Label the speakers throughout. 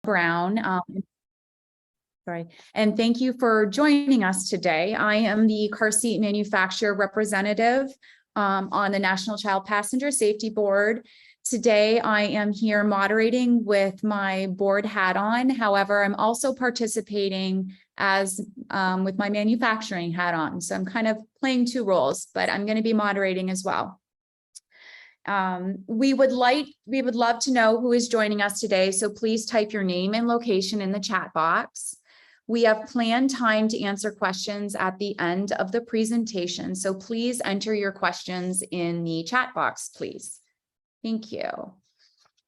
Speaker 1: Brown. Sorry, and thank you for joining us today. I am the car seat manufacturer representative on the National Child Passenger Safety Board. Today, I am here moderating with my board hat on. However, I'm also participating as with my manufacturing hat on. So I'm kind of playing two roles, but I'm going to be moderating as well. We would love to know who is joining us today. So please type your name and location in the chat box. We have planned time to answer questions at the end of the presentation. So please enter your questions in the chat box, please. Thank you.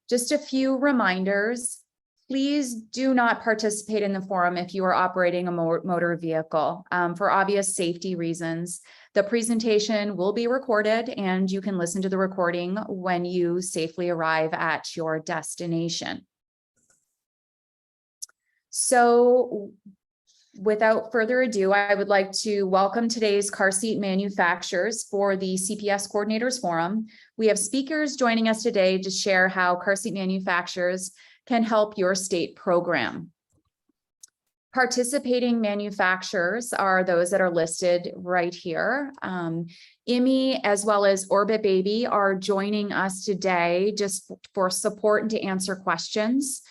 Speaker 1: Just a few reminders. Please do not participate in the forum if you are operating a motor vehicle for obvious safety reasons. The presentation will be recorded and you can listen to the recording when you safely arrive at your destination. So without further ado, I would like to welcome today's car seat manufacturers for the CPS Coordinators Forum. We have speakers joining us today to share how car seat manufacturers can help your state program. Participating manufacturers are those that are listed right here. IMI as well as UPPAbaby are joining us today just for support and to answer questions.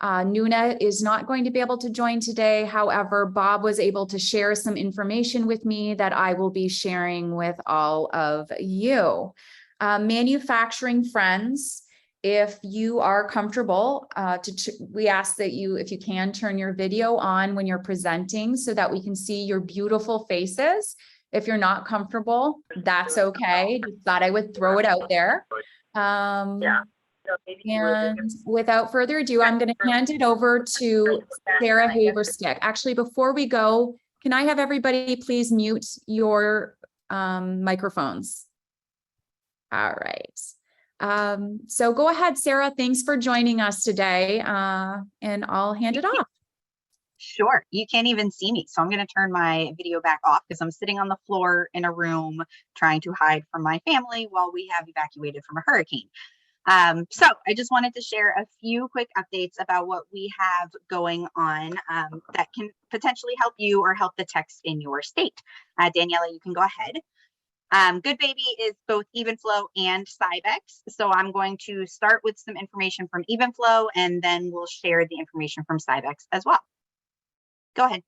Speaker 1: Nuna is not going to be able to join today. However, Bob was able to share some information with me that I will be sharing with all of you. Manufacturing friends, if you are comfortable, we ask that you, if you can, turn your video on when you're presenting so that we can see your beautiful faces. If you're not comfortable, that's okay. Just thought I would throw it out there. And without further ado, I'm going to hand it over to Sarah Haverstick. Actually, before we go, can I have everybody please mute your microphones? All right. So go ahead, Sarah. Thanks for joining us today. And I'll hand it off.
Speaker 2: Sure. You can't even see me. So I'm going to turn my video back off because I'm sitting on the floor in a room trying to hide from my family while we have evacuated from a hurricane. So I just wanted to share a few quick updates about what we have going on that can potentially help you or help the techs in your state. Daniela, you can go ahead. UPPAbaby is both Evenflow and Cybex. So I'm going to start with some information from Evenflow and then we'll share the information from Cybex as well. Go ahead.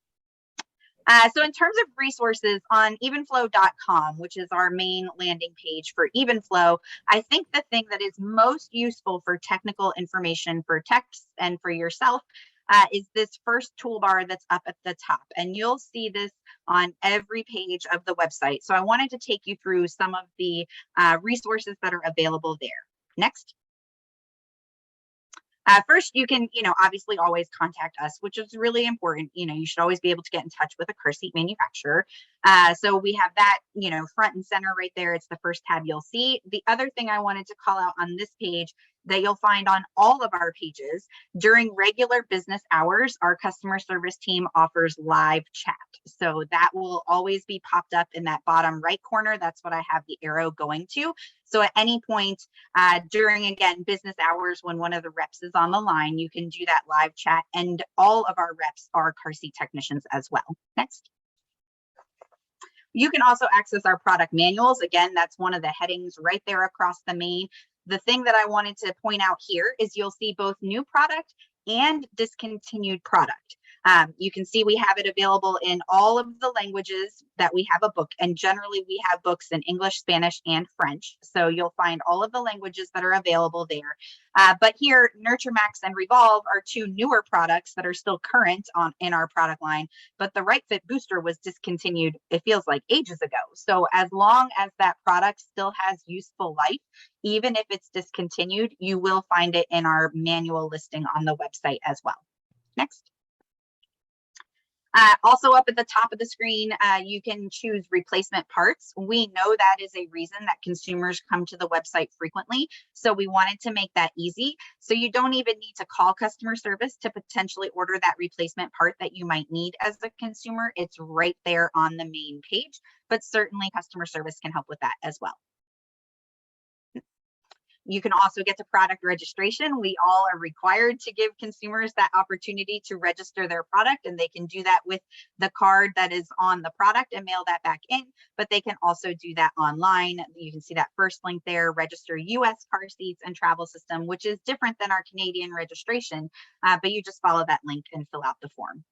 Speaker 2: So in terms of resources on evenflow.com, which is our main landing page for Evenflow, I think the thing that is most useful for technical information for techs and for yourself is this first toolbar that's up at the top. And you'll see this on every page of the website. So I wanted to take you through some of the resources that are available there. Next. First, you can, obviously always contact us, which is really important. You should always be able to get in touch with a car seat manufacturer. So we have that, front and center right there. It's the first tab you'll see. The other thing I wanted to call out on this page that you'll find on all of our pages, during regular business hours, our customer service team offers live chat. So that will always be popped up in that bottom right corner. That's what I have the arrow going to. So at any point during, again, business hours, when one of the reps is on the line, you can do that live chat, and all of our reps are car seat technicians as well. Next. You can also access our product manuals. Again, that's one of the headings right there across the main. The thing that I wanted to point out here is you'll see both new product and discontinued product. You can see we have it available in all of the languages that we have a book, and generally we have books in English, Spanish, and French. So you'll find all of the languages that are available there. But here, Nurture Max and Revolve are two newer products that are still current in our product line, but the Right Fit Booster was discontinued, it feels like ages ago. So as long as that product still has useful life, even if it's discontinued, you will find it in our manual listing on the website as well. Next. Also up at the top of the screen, you can choose replacement parts. We know that is a reason that consumers come to the website frequently. So we wanted to make that easy. So you don't even need to call customer service to potentially order that replacement part that you might need as a consumer. It's right there on the main page, but certainly customer service can help with that as well. You can also get to product registration. We all are required to give consumers that opportunity to register their product, and they can do that with the card that is on the product and mail that back in, but they can also do that online. You can see that first link there, register US car seats and travel system, which is different than our Canadian registration, but you just follow that link and fill out the form.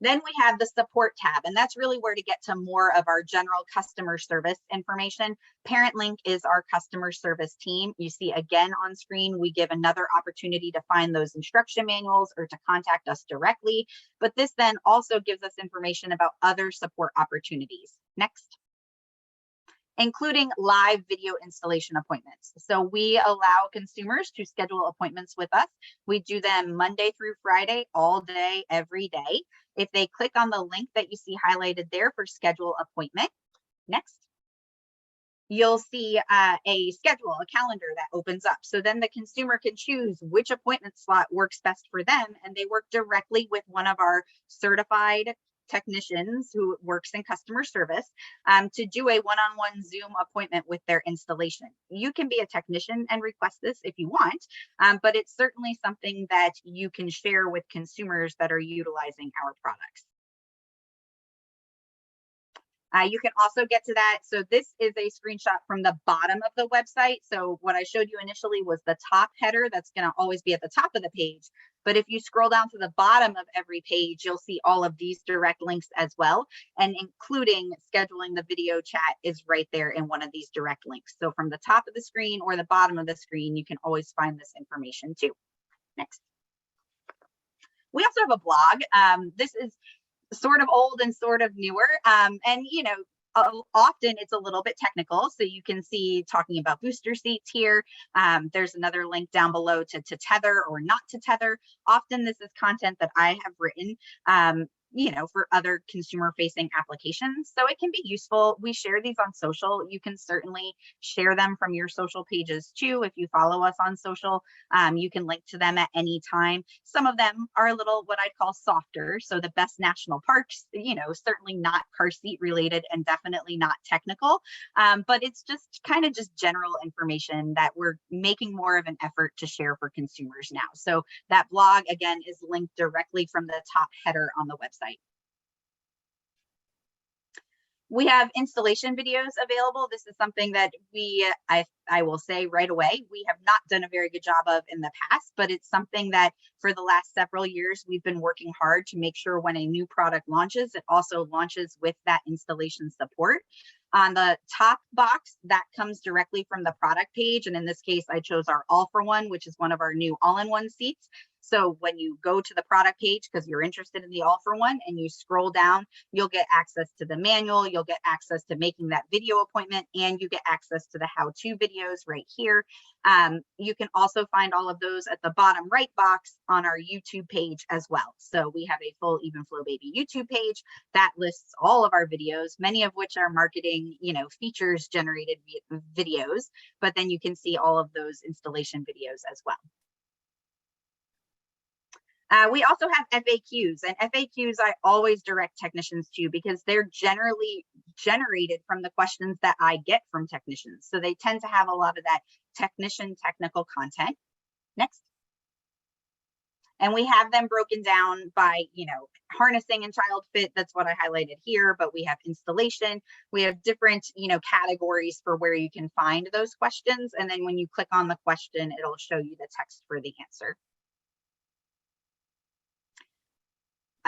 Speaker 2: Then we have the support tab, and that's really where to get to more of our general customer service information. Parent link is our customer service team. You see again on screen, we give another opportunity to find those instruction manuals or to contact us directly. But this then also gives us information about other support opportunities. Next. Including live video installation appointments. So we allow consumers to schedule appointments with us. We do them Monday through Friday, all day, every day. If they click on the link that you see highlighted there for schedule appointment, next, you'll see a schedule, a calendar that opens up. So then the consumer can choose which appointment slot works best for them, and they work directly with one of our certified technicians who works in customer service to do a one-on-one Zoom appointment with their installation. You can be a technician and request this if you want, but it's certainly something that you can share with consumers that are utilizing our products. You can also get to that. So this is a screenshot from the bottom of the website. So what I showed you initially was the top header. That's going to always be at the top of the page. But if you scroll down to the bottom of every page, you'll see all of these direct links as well. And including scheduling the video chat is right there in one of these direct links. So from the top of the screen or the bottom of the screen, you can always find this information too. Next. We also have a blog. This is sort of old and sort of newer. And, you know, often it's a little bit technical. So you can see talking about booster seats here. There's another link down below to tether or not to tether. Often this is content that I have written, you know, for other consumer facing applications. So it can be useful. We share these on social. You can certainly share them from your social pages too. If you follow us on social, you can link to them at any time. Some of them are a little what I'd call softer. So the best national parks, you know, certainly not car seat related and definitely not technical, but it's just kind of just general information that we're making more of an effort to share for consumers now. So that blog again is linked directly from the top header on the website. We have installation videos available. This is something that I will say right away, we have not done a very good job of in the past, but it's something that for the last several years, we've been working hard to make sure when a new product launches, it also launches with that installation support. On the top box, that comes directly from the product page. And in this case, I chose our All for One, which is one of our new all-in-one seats. So when you go to the product page, because you're interested in the All for One and you scroll down, you'll get access to the manual, you'll get access to making that video appointment, and you get access to the how-to videos right here. You can also find all of those at the bottom right box on our YouTube page as well. So we have a full UPPAbaby YouTube page that lists all of our videos, many of which are marketing, you know, features generated videos, but then you can see all of those installation videos as well. We also have FAQs, and FAQs I always direct technicians to because they're generally generated from the questions that I get from technicians. So they tend to have a lot of that technical content. Next. And we have them broken down by, you know, harnessing and child fit. That's what I highlighted here, but we have installation. We have different, you know, categories for where you can find those questions. And then when you click on the question, it'll show you the text for the answer.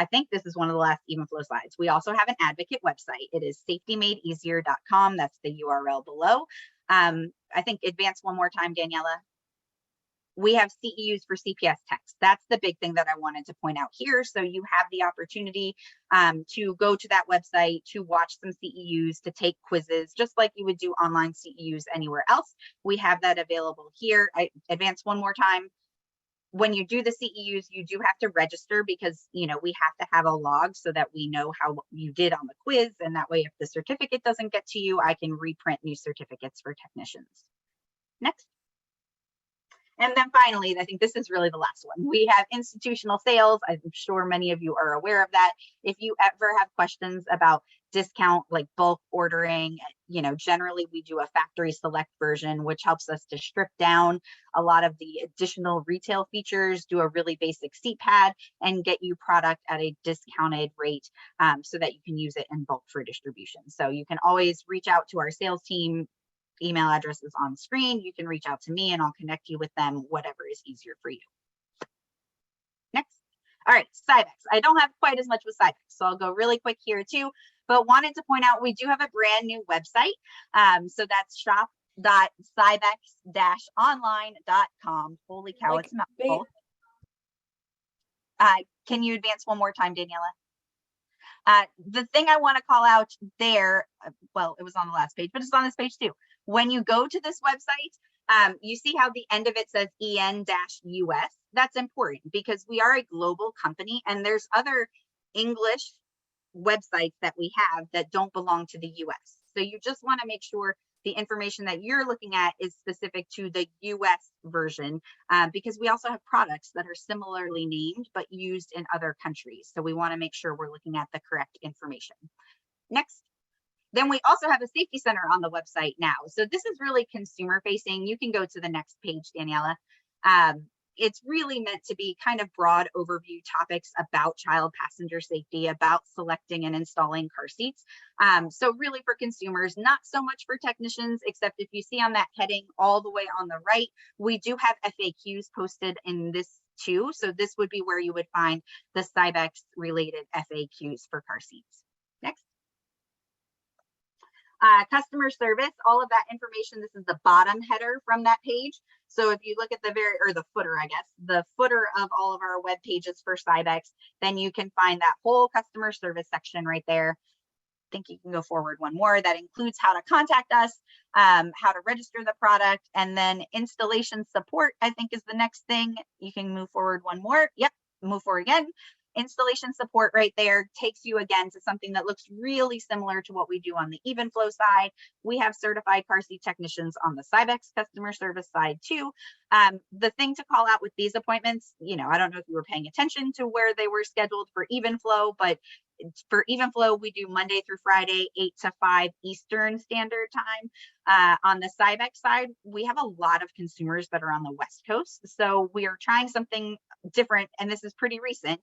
Speaker 2: I think this is one of the last Evenflow slides. We also have an advocate website. It is safetymadeeasier.com. That's the URL below. I think advance one more time, Daniella. We have CEUs for CPS text. That's the big thing that I wanted to point out here. So you have the opportunity to go to that website, to watch some CEUs, to take quizzes, just like you would do online CEUs anywhere else. We have that available here. I advance one more time. When you do the CEUs, you do have to register because, you know, we have to have a log so that we know how you did on the quiz. And that way, if the certificate doesn't get to you, I can reprint new certificates for technicians. Next. And then finally, I think this is really the last one. We have institutional sales. I'm sure many of you are aware of that. If you ever have questions about discount, like bulk ordering, generally we do a factory select version, which helps us to strip down a lot of the additional retail features, do a really basic seat pad, and get you product at a discounted rate so that you can use it in bulk for distribution. So you can always reach out to our sales team. Email address is on screen. You can reach out to me and I'll connect you with them, whatever is easier for you. Next. All right, Cybex. I don't have quite as much with Cybex, so I'll go really quick here too, but wanted to point out we do have a brand new website. So that's shop.cybex-online.com. Holy cow, it's a mouthful. Can you advance one more time, Daniella? The thing I want to call out there, well, it was on the last page, but it's on this page too. When you go to this website, you see how the end of it says EN-US. That's important because we are a global company and there's other English websites that we have that don't belong to the US. So you just want to make sure the information that you're looking at is specific to the US version because we also have products that are similarly named but used in other countries. So we want to make sure we're looking at the correct information. Next. Then we also have a safety center on the website now. So this is really consumer facing. You can go to the next page, Daniella. It's really meant to be kind of broad overview topics about child passenger safety, about selecting and installing car seats. So really for consumers, not so much for technicians, except if you see on that heading all the way on the right, we do have FAQs posted in this too. So this would be where you would find the Cybex related FAQs for car seats. Next. Customer service, all of that information, this is the bottom header from that page. So if you look at the the footer, I guess, the footer of all of our web pages for Cybex, then you can find that whole customer service section right there. I think you can go forward one more. That includes how to contact us, how to register the product, and then installation support, I think is the next thing. You can move forward one more. Yep, move forward again. Installation support right there takes you again to something that looks really similar to what we do on the Evenflow side. We have certified car seat technicians on the Cybex customer service side too. The thing to call out with these appointments, I don't know if you were paying attention to where they were scheduled for Evenflow, but for Evenflow, we do Monday through Friday, 8 to 5 Eastern Standard Time. On the Cybex side, we have a lot of consumers that are on the West Coast. So we are trying something different, and this is pretty recent,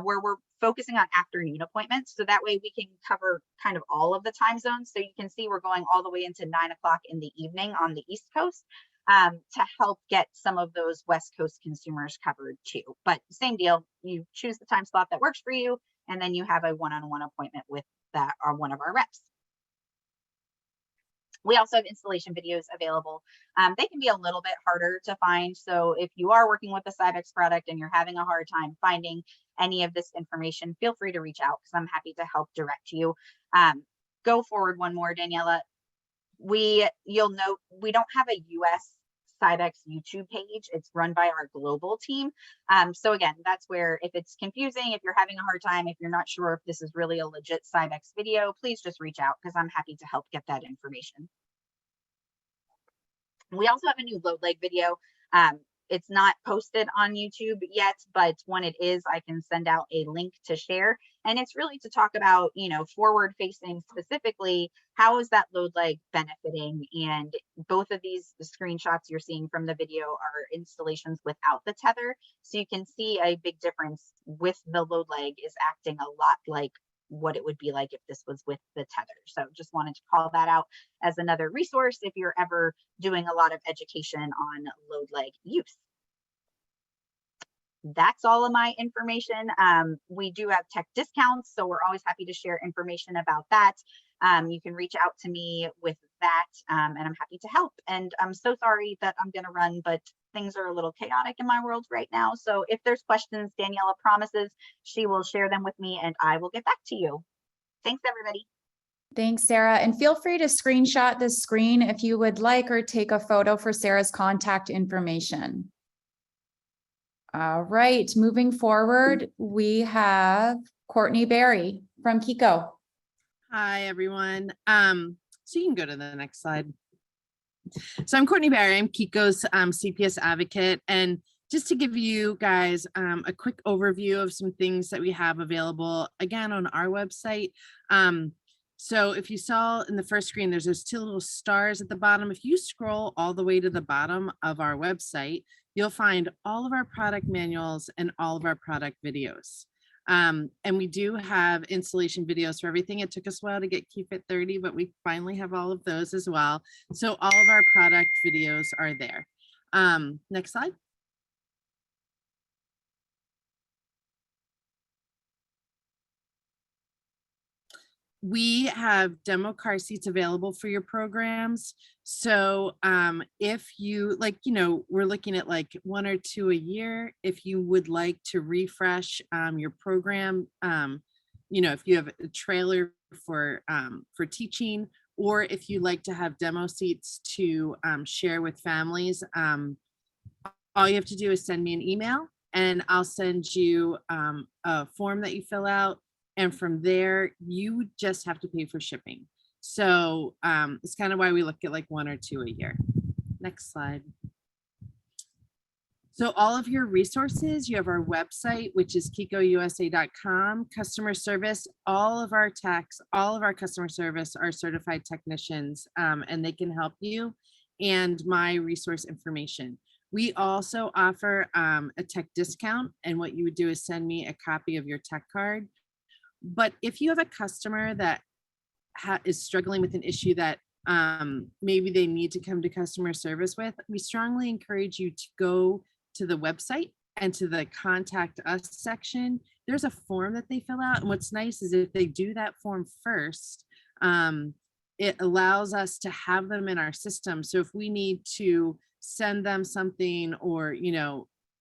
Speaker 2: where we're focusing on afternoon appointments. So that way we can cover kind of all of the time zones. So you can see we're going all the way into 9 o'clock in the evening on the East Coast to help get some of those West Coast consumers covered too. But same deal, you choose the time slot that works for you, and then you have a one-on-one appointment with one of our reps. We also have installation videos available. They can be a little bit harder to find. So if you are working with a Cybex product and you're having a hard time finding any of this information, feel free to reach out because I'm happy to help direct you. Go forward one more, Daniella. You'll note we don't have a US Cybex YouTube page. It's run by our global team. So again, that's where if it's confusing, if you're having a hard time, if you're not sure if this is really a legit Cybex video, please just reach out because I'm happy to help get that information. We also have a new load leg video. It's not posted on YouTube yet, but when it is, I can send out a link to share. And it's really to talk about, forward facing specifically, how is that load leg benefiting? And both of these screenshots you're seeing from the video are installations without the tether. So you can see a big difference with the load leg is acting a lot like what it would be like if this was with the tether. So just wanted to call that out as another resource if you're ever doing a lot of education on load leg use. That's all of my information. We do have tech discounts, so we're always happy to share information about that. You can reach out to me with that, and I'm happy to help. And I'm so sorry that I'm going to run, but things are a little chaotic in my world right now. So if there's questions, Daniella promises she will share them with me and I will get back to you. Thanks, everybody.
Speaker 1: Thanks, Sarah. And feel free to screenshot this screen if you would like, or take a photo for Sarah's contact information. All right, moving forward, we have Courtney Berry from Kiko.
Speaker 3: Hi, everyone. So you can go to the next slide. So I'm Courtney Barry. I'm Kiko's CPS advocate. And just to give you guys a quick overview of some things that we have available, again, on our website. So if you saw in the first screen, there's those two little stars at the bottom. If you scroll all the way to the bottom of our website, you'll find all of our product manuals and all of our product videos. And we do have installation videos for everything. It took us a while to get Keep It 30, but we finally have all of those as well. So all of our product videos are there. Next slide. We have demo car seats available for your programs. So if you like, we're looking at like 1 or 2 a year. If you would like to refresh your program, if you have a trailer for teaching, or if you like to have demo seats to share with families, all you have to do is send me an email and I'll send you a form that you fill out. And from there, you just have to pay for shipping. So it's kind of why we look at like 1 or 2 a year. Next slide. So all of your resources, you have our website, which is kikousa.com, customer service, all of our techs, all of our customer service are certified technicians, and they can help you, and my resource information. We also offer a tech discount, and what you would do is send me a copy of your tech card. But if you have a customer that is struggling with an issue that maybe they need to come to customer service with, we strongly encourage you to go to the website and to the contact us section. There's a form that they fill out. And what's nice is if they do that form first, it allows us to have them in our system. So if we need to send them something or,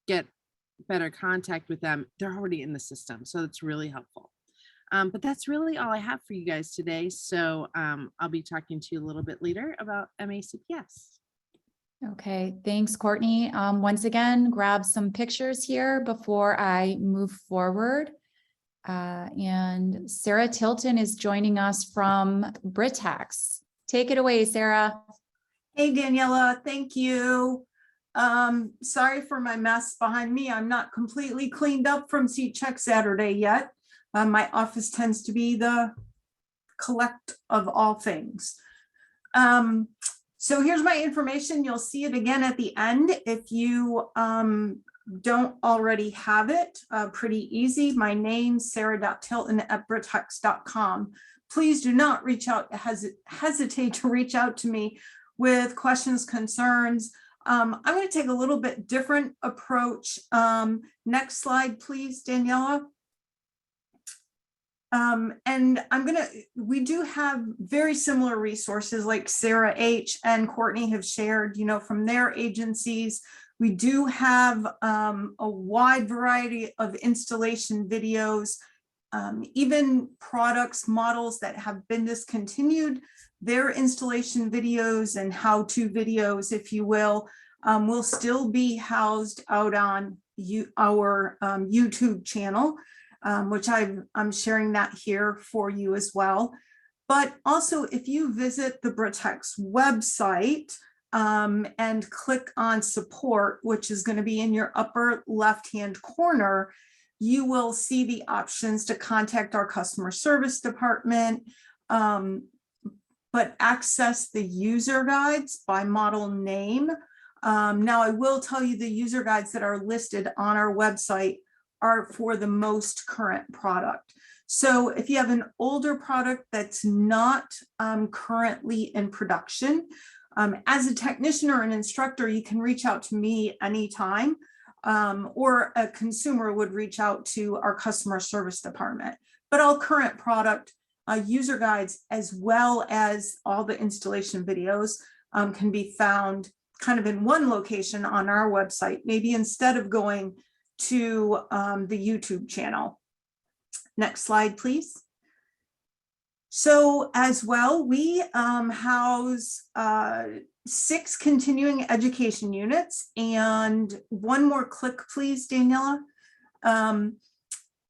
Speaker 3: get better contact with them, they're already in the system. So it's really helpful. But that's really all I have for you guys today. So I'll be talking to you a little bit later about MACPS.
Speaker 1: Okay, thanks, Courtney. Once again, grab some pictures here before I move forward. And Sarah Tilton is joining us from Britax. Take it away, Sarah.
Speaker 4: Hey, Daniela, thank you. Sorry for my mess behind me. I'm not completely cleaned up from Seat Check Saturday yet. My office tends to be the collect of all things. So here's my information. You'll see it again at the end. If you don't already have it, pretty easy. My name, sarah.tilton@britax.com. Please do not hesitate to reach out to me with questions, concerns. I'm going to take a little bit different approach. Next slide, please, Daniela. And we do have very similar resources like Sarah H. and Courtney have shared, from their agencies. We do have a wide variety of installation videos, even products, models that have been discontinued. Their installation videos and how-to videos, if you will still be housed out on our YouTube channel. Which I'm sharing that here for you as well. But also, if you visit the Britax website and click on support, which is going to be in your upper left-hand corner, you will see the options to contact our customer service department, but access the user guides by model name. Now, I will tell you the user guides that are listed on our website are for the most current product. So if you have an older product that's not currently in production, as a technician or an instructor, you can reach out to me anytime, or a consumer would reach out to our customer service department. But all current product user guides, as well as all the installation videos, can be found kind of in one location on our website, maybe instead of going to the YouTube channel. Next slide, please. So as well, we house 6 continuing education units, and one more click, please, Daniela.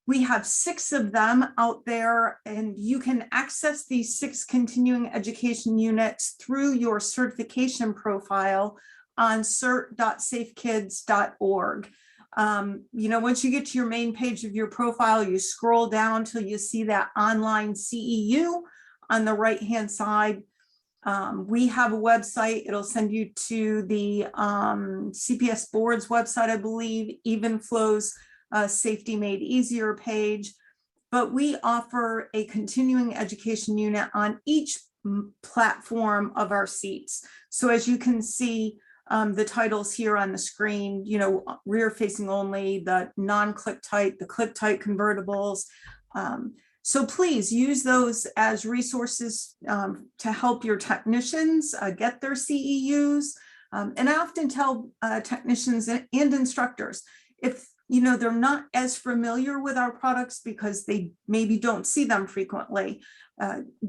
Speaker 4: We have 6 of them out there, and you can access these 6 continuing education units through your certification profile on cert.safekids.org. Once you get to your main page of your profile, you scroll down till you see that online CEU on the right-hand side. We have a website. It'll send you to the CPS board's website, I believe, Evenflow's Safety Made Easier page. But we offer a continuing education unit on each platform of our seats. So as you can see, the titles here on the screen, rear facing only, the non-click tight, the click tight convertibles. So please use those as resources to help your technicians get their CEUs. And I often tell technicians and instructors, if they're not as familiar with our products because they maybe don't see them frequently,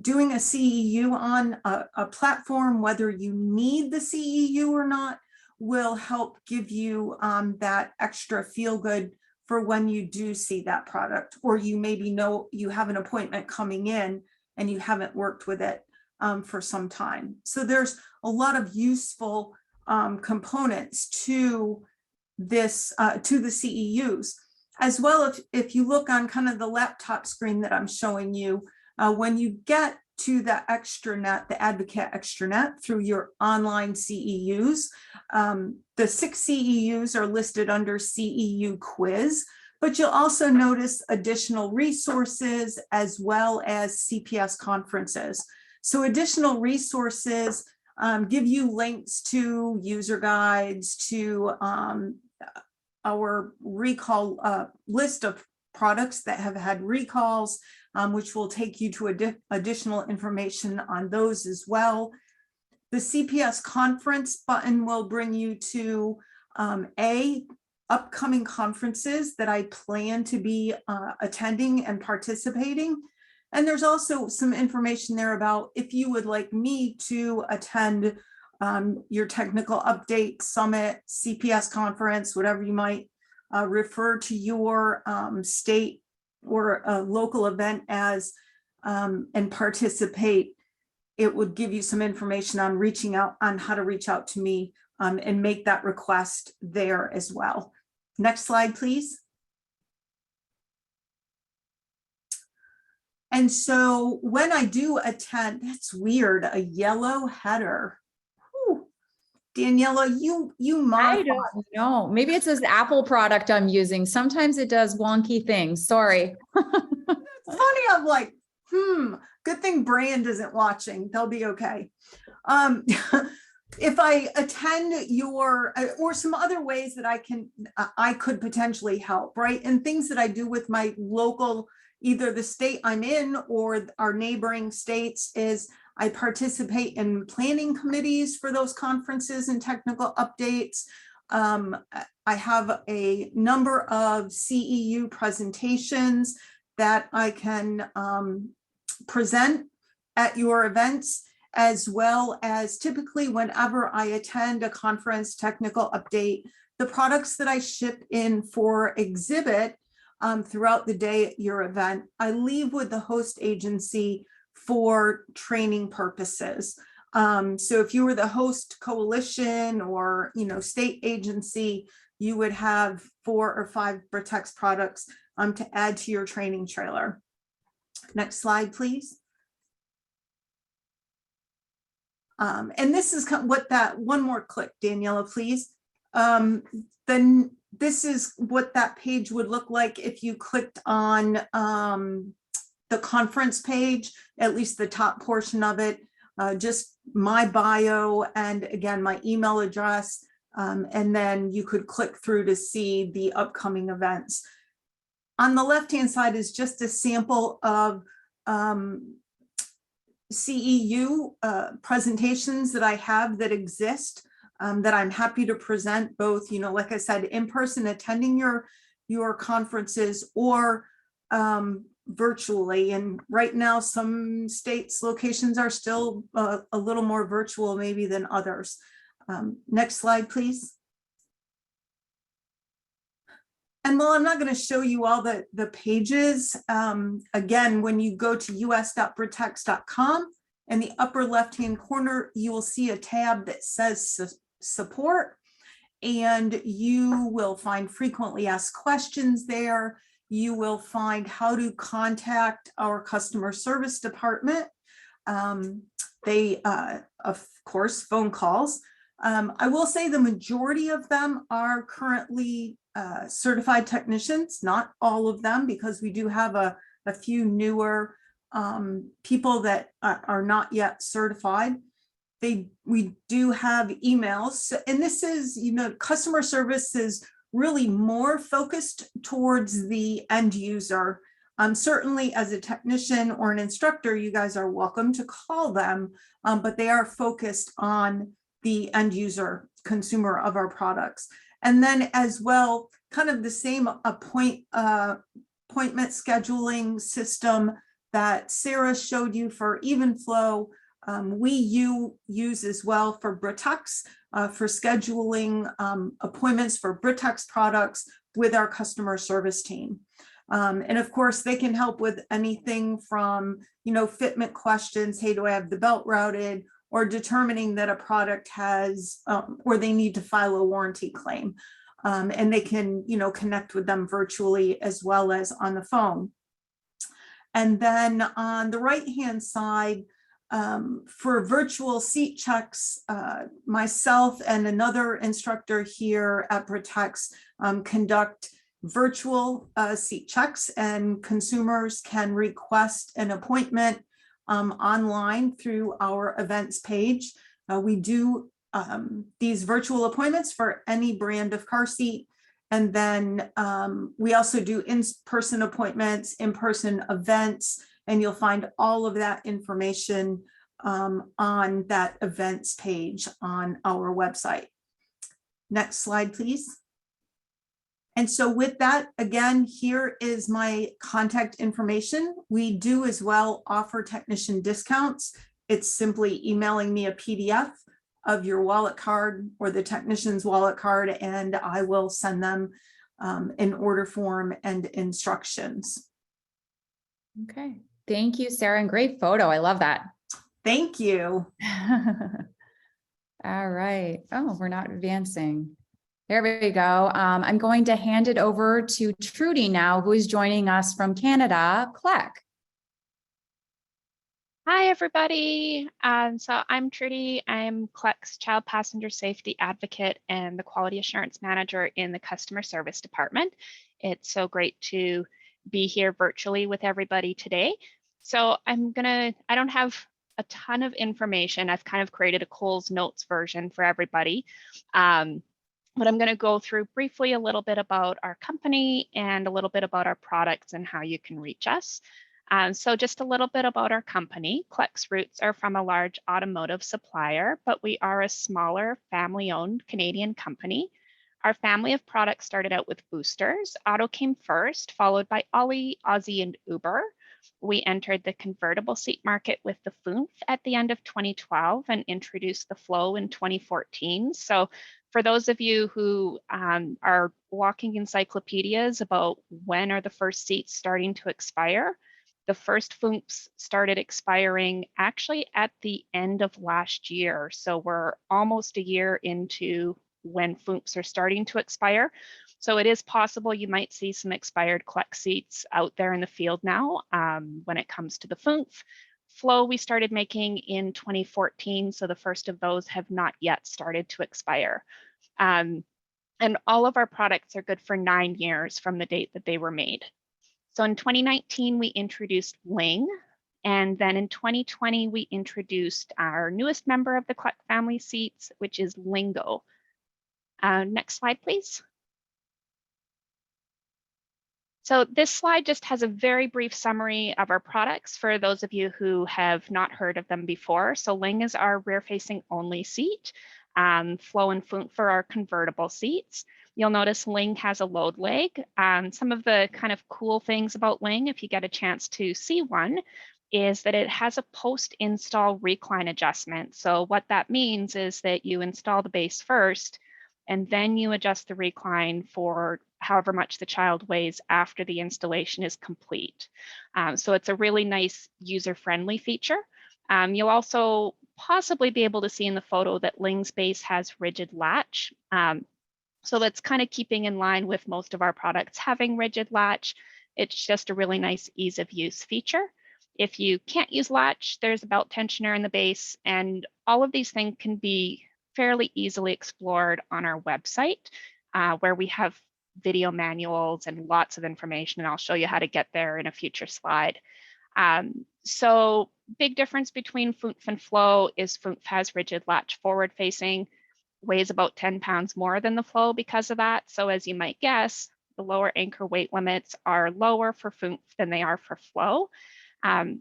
Speaker 4: doing a CEU on a platform, whether you need the CEU or not, will help give you that extra feel good for when you do see that product, or you maybe know you have an appointment coming in and you haven't worked with it for some time. So there's a lot of useful components to this, to the CEUs. As well, if you look on kind of the laptop screen that I'm showing you, when you get to the extranet, the Advocate extranet through your online CEUs, the 6 CEUs are listed under CEU quiz, but you'll also notice additional resources as well as CPS conferences. So additional resources give you links to user guides, to our recall list of products that have had recalls, which will take you to additional information on those as well. The CPS conference button will bring you to upcoming conferences that I plan to be attending and participating. And there's also some information there about if you would like me to attend your technical update summit, CPS conference, whatever you might refer to your state or a local event as, and participate. It would give you some information on reaching out, on how to reach out to me and make that request there as well. Next slide, please. And so when I do attend, that's weird, a yellow header. Whew. Daniella, you
Speaker 1: I don't know. Maybe it's this Apple product I'm using. Sometimes it does wonky things. Sorry.
Speaker 4: It's funny. I'm like, good thing Brand isn't watching. They'll be okay. If I attend your, or some other ways that I could potentially help, right? And things that I do with my local, either the state I'm in or our neighboring states, is I participate in planning committees for those conferences and technical updates. I have a number of CEU presentations that I can present at your events, as well as typically whenever I attend a conference technical update, the products that I ship in for exhibit throughout the day at your event, I leave with the host agency for training purposes. So if you were the host coalition or state agency, you would have 4 or 5 Britex products to add to your training trailer. Next slide, please. And this is what that, one more click, Daniella, please. Then this is what that page would look like if you clicked on the conference page, at least the top portion of it, just my bio and again, my email address. And then you could click through to see the upcoming events. On the left-hand side is just a sample of CEU presentations that I have that exist, that I'm happy to present, both, like I said, in person, attending your conferences, or virtually. And right now, some states' locations are still a little more virtual maybe than others. Next slide, please. And while I'm not going to show you all the pages, again, when you go to us.britex.com, in the upper left-hand corner, you will see a tab that says support, and you will find frequently asked questions there. You will find how to contact our customer service department. They, of course, phone calls. I will say the majority of them are currently certified technicians, not all of them, because we do have a few newer people that are not yet certified. We do have emails, and this is, customer service is really more focused towards the end user. Certainly as a technician or an instructor, you guys are welcome to call them, but they are focused on the end user consumer of our products. And then as well, kind of the same appointment scheduling system that Sarah showed you for Evenflow, we use as well for Britex, for scheduling appointments for Britex products with our customer service team. And of course, they can help with anything from, fitment questions. Hey, do I have the belt routed? Or determining that a product has, or they need to file a warranty claim. And they can, connect with them virtually as well as on the phone. And then on the right-hand side, for virtual seat checks, myself and another instructor here at Britex conduct virtual seat checks, and consumers can request an appointment online through our events page. We do these virtual appointments for any brand of car seat. And then we also do in-person appointments, in-person events, and you'll find all of that information on that events page on our website. Next slide, please. And so with that, again, here is my contact information. We do as well offer technician discounts. It's simply emailing me a PDF of your wallet card or the technician's wallet card, and I will send them an order form and instructions.
Speaker 1: Okay, thank you, Sarah, and great photo. I love that.
Speaker 4: Thank you.
Speaker 1: All right. Oh, we're not advancing. There we go. I'm going to hand it over to Trudy now, who is joining us from Canada, Clec.
Speaker 5: Hi, everybody. So I'm Trudy. I'm Clec's Child Passenger Safety Advocate and the Quality Assurance Manager in the Customer Service Department. It's so great to be here virtually with everybody today. So I don't have a ton of information. I've kind of created a Cole's Notes version for everybody. But I'm going to go through briefly a little bit about our company and a little bit about our products and how you can reach us. So just a little bit about our company. Clec's roots are from a large automotive supplier, but we are a smaller family-owned Canadian company. Our family of products started out with boosters. Auto came first, followed by Ollie, Aussie, and Uber. We entered the convertible seat market with the Faqs at the end of 2012 and introduced the Flow in 2014. So for those of you who are walking encyclopedias about when are the first seats starting to expire, the first Faqs started expiring actually at the end of last year. So we're almost a year into when Faqs are starting to expire. So it is possible you might see some expired Clec seats out there in the field now when it comes to the Faqs. Flow we started making in 2014, so the first of those have not yet started to expire. And all of our products are good for 9 years from the date that they were made. So in 2019, we introduced Ling, and then in 2020, we introduced our newest member of the Clec family seats, which is Lingo. Next slide, please. So this slide just has a very brief summary of our products for those of you who have not heard of them before. So Ling is our rear-facing only seat. Flow and Faqs for our convertible seats. You'll notice Ling has a load leg. Some of the kind of cool things about Ling, if you get a chance to see one, is that it has a post-install recline adjustment. So what that means is that you install the base first, and then you adjust the recline for however much the child weighs after the installation is complete. So it's a really nice user-friendly feature. You'll also possibly be able to see in the photo that Ling's base has rigid latch. So that's kind of keeping in line with most of our products having rigid latch. It's just a really nice ease of use feature. If you can't use latch, there's a belt tensioner in the base, and all of these things can be fairly easily explored on our website, where we have video manuals and lots of information, and I'll show you how to get there in a future slide. So big difference between Faqs and Flow is Faqs has rigid latch forward facing, weighs about 10 pounds more than the Flow because of that. So as you might guess, the lower anchor weight limits are lower for Faqs than they are for Flow.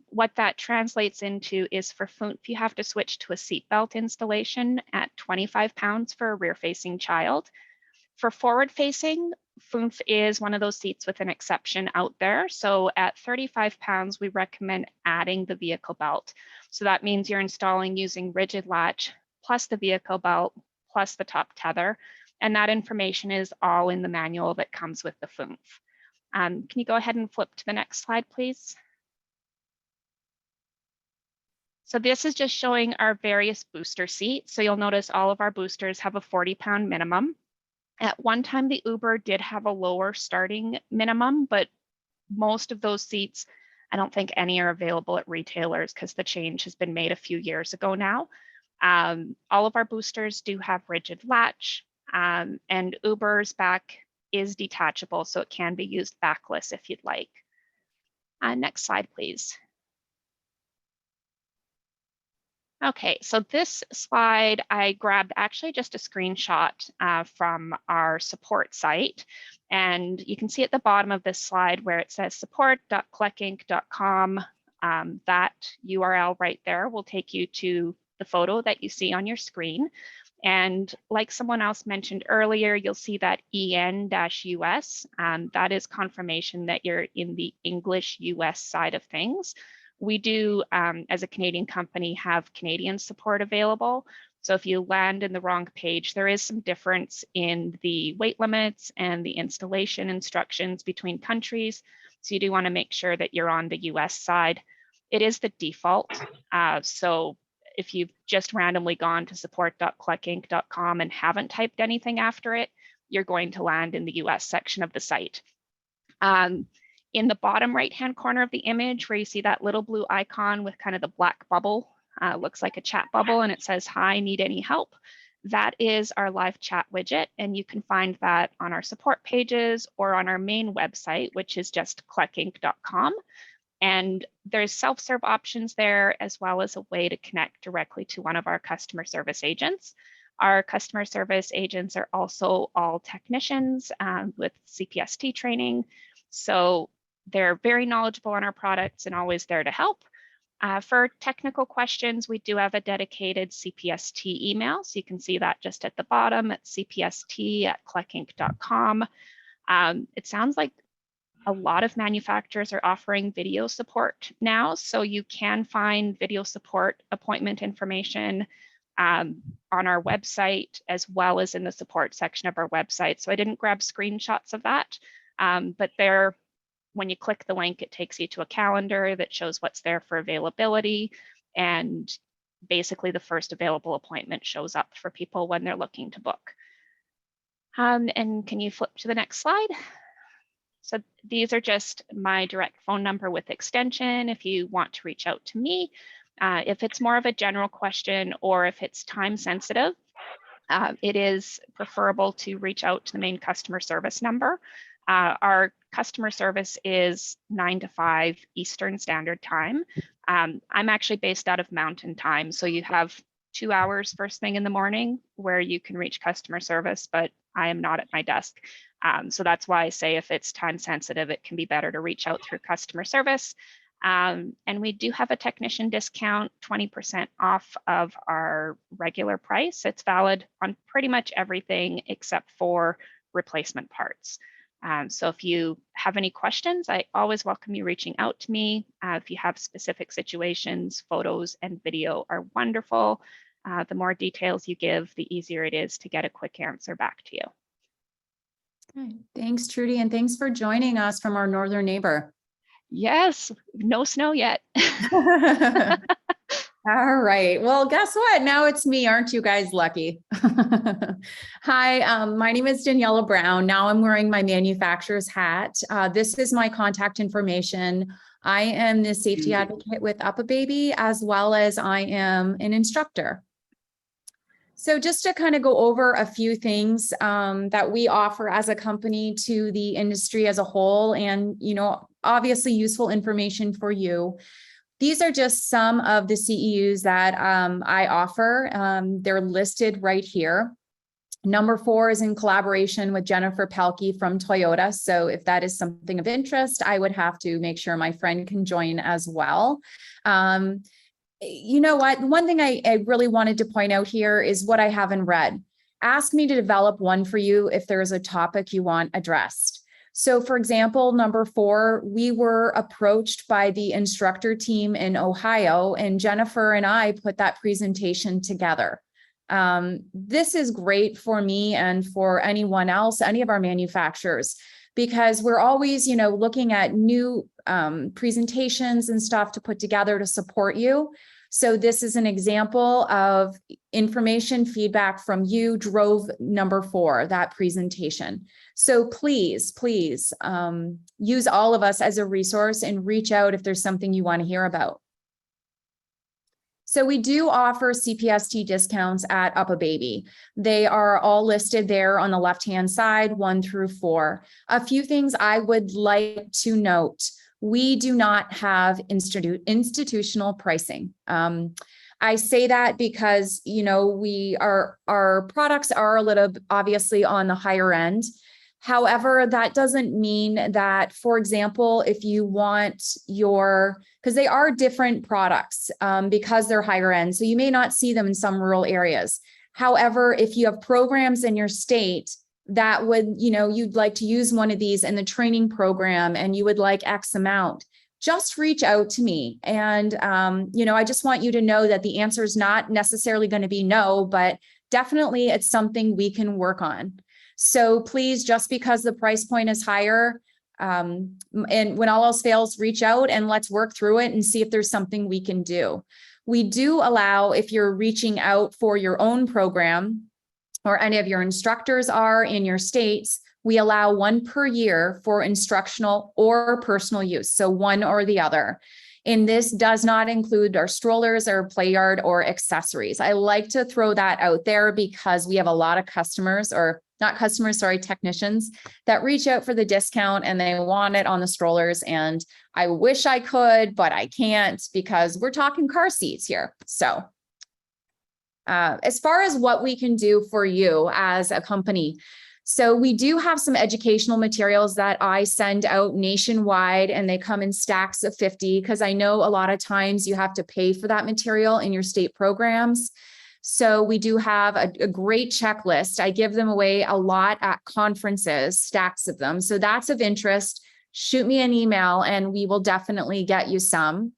Speaker 5: What that translates into is for Faqs, you have to switch to a seatbelt installation at 25 pounds for a rear-facing child. For forward-facing, Faqs is one of those seats with an exception out there. So at 35 pounds, we recommend adding the vehicle belt. So that means you're installing using rigid latch plus the vehicle belt plus the top tether. And that information is all in the manual that comes with the Faqs. Can you go ahead and flip to the next slide, please? So this is just showing our various booster seats. So you'll notice all of our boosters have a 40-pound minimum. At one time, the Uber did have a lower starting minimum, but most of those seats, I don't think any are available at retailers because the change has been made a few years ago now. All of our boosters do have rigid latch, and Uber's back is detachable, so it can be used backless if you'd like. Next slide, please. Okay, so this slide I grabbed actually just a screenshot from our support site. And you can see at the bottom of this slide where it says support.cleckinc.com. That URL right there will take you to the photo that you see on your screen. And like someone else mentioned earlier, you'll see that EN-US. That is confirmation that you're in the English US side of things. We do, as a Canadian company, have Canadian support available. So if you land in the wrong page, there is some difference in the weight limits and the installation instructions between countries. So you do want to make sure that you're on the US side. It is the default. So if you've just randomly gone to support.cleckinc.com and haven't typed anything after it, you're going to land in the US section of the site. In the bottom right-hand corner of the image where you see that little blue icon with kind of the black bubble, looks like a chat bubble, and it says, "Hi, need any help?" That is our live chat widget, and you can find that on our support pages or on our main website, which is just cleckinc.com. And there's self-serve options there, as well as a way to connect directly to one of our customer service agents. Our customer service agents are also all technicians with CPST training. So they're very knowledgeable on our products and always there to help. For technical questions, we do have a dedicated CPST email. So you can see that just at the bottom at cpst@cleckinc.com. It sounds like a lot of manufacturers are offering video support now. So you can find video support appointment information on our website, as well as in the support section of our website. So I didn't grab screenshots of that, but there, when you click the link, it takes you to a calendar that shows what's there for availability. And basically the first available appointment shows up for people when they're looking to book. And can you flip to the next slide? So these are just my direct phone number with extension if you want to reach out to me. If it's more of a general question or if it's time sensitive, it is preferable to reach out to the main customer service number. Our customer service is 9 to 5 Eastern Standard Time. I'm actually based out of Mountain Time, so you have 2 hours first thing in the morning where you can reach customer service, but I am not at my desk. So that's why I say if it's time sensitive, it can be better to reach out through customer service. And we do have a technician discount, 20% off of our regular price. It's valid on pretty much everything except for replacement parts. So if you have any questions, I always welcome you reaching out to me. If you have specific situations, photos and video are wonderful. The more details you give, the easier it is to get a quick answer back to you.
Speaker 1: Okay. Thanks, Trudy, and thanks for joining us from our northern neighbor.
Speaker 5: Yes, no snow yet.
Speaker 1: All right. Well, guess what? Now it's me. Aren't you guys lucky? Hi, my name is Daniella Brown. Now I'm wearing my manufacturer's hat. This is my contact information. I am the safety advocate with UPPAbaby, as well as I am an instructor. So just to kind of go over a few things that we offer as a company to the industry as a whole, and, obviously useful information for you. These are just some of the CEUs that I offer. They're listed right here. Number 4 is in collaboration with Jennifer Pelkey from Toyota. So if that is something of interest, I would have to make sure my friend can join as well. You know what? One thing I really wanted to point out here is what I haven't read. Ask me to develop one for you if there's a topic you want addressed. So for example, number 4, we were approached by the instructor team in Ohio, and Jennifer and I put that presentation together. This is great for me and for anyone else, any of our manufacturers, because we're always, looking at new presentations and stuff to put together to support you. So this is an example of information feedback from you drove number 4, that presentation. So please use all of us as a resource and reach out if there's something you want to hear about. So we do offer CPST discounts at UPPAbaby. They are all listed there on the left-hand side, 1 through 4. A few things I would like to note. We do not have institutional pricing. I say that because, our products are a little obviously on the higher end. However, that doesn't mean that, for example, if you want because they are different products because they're higher end. So you may not see them in some rural areas. However, if you have programs in your state that would, you'd like to use one of these in the training program and you would like X amount, just reach out to me. And, I just want you to know that the answer is not necessarily going to be no, but definitely it's something we can work on. So please, just because the price point is higher, and when all else fails, reach out and let's work through it and see if there's something we can do. We do allow, if you're reaching out for your own program, or any of your instructors are in your states, we allow 1 per year for instructional or personal use. So one or the other. And this does not include our strollers or play yard or accessories. I like to throw that out there because we have a lot of technicians that reach out for the discount and they want it on the strollers. And I wish I could, but I can't because we're talking car seats here. So as far as what we can do for you as a company, so we do have some educational materials that I send out nationwide, and they come in stacks of 50 because I know a lot of times you have to pay for that material in your state programs. So we do have a great checklist. I give them away a lot at conferences, stacks of them. So that's of interest. Shoot me an email and we will definitely get you some.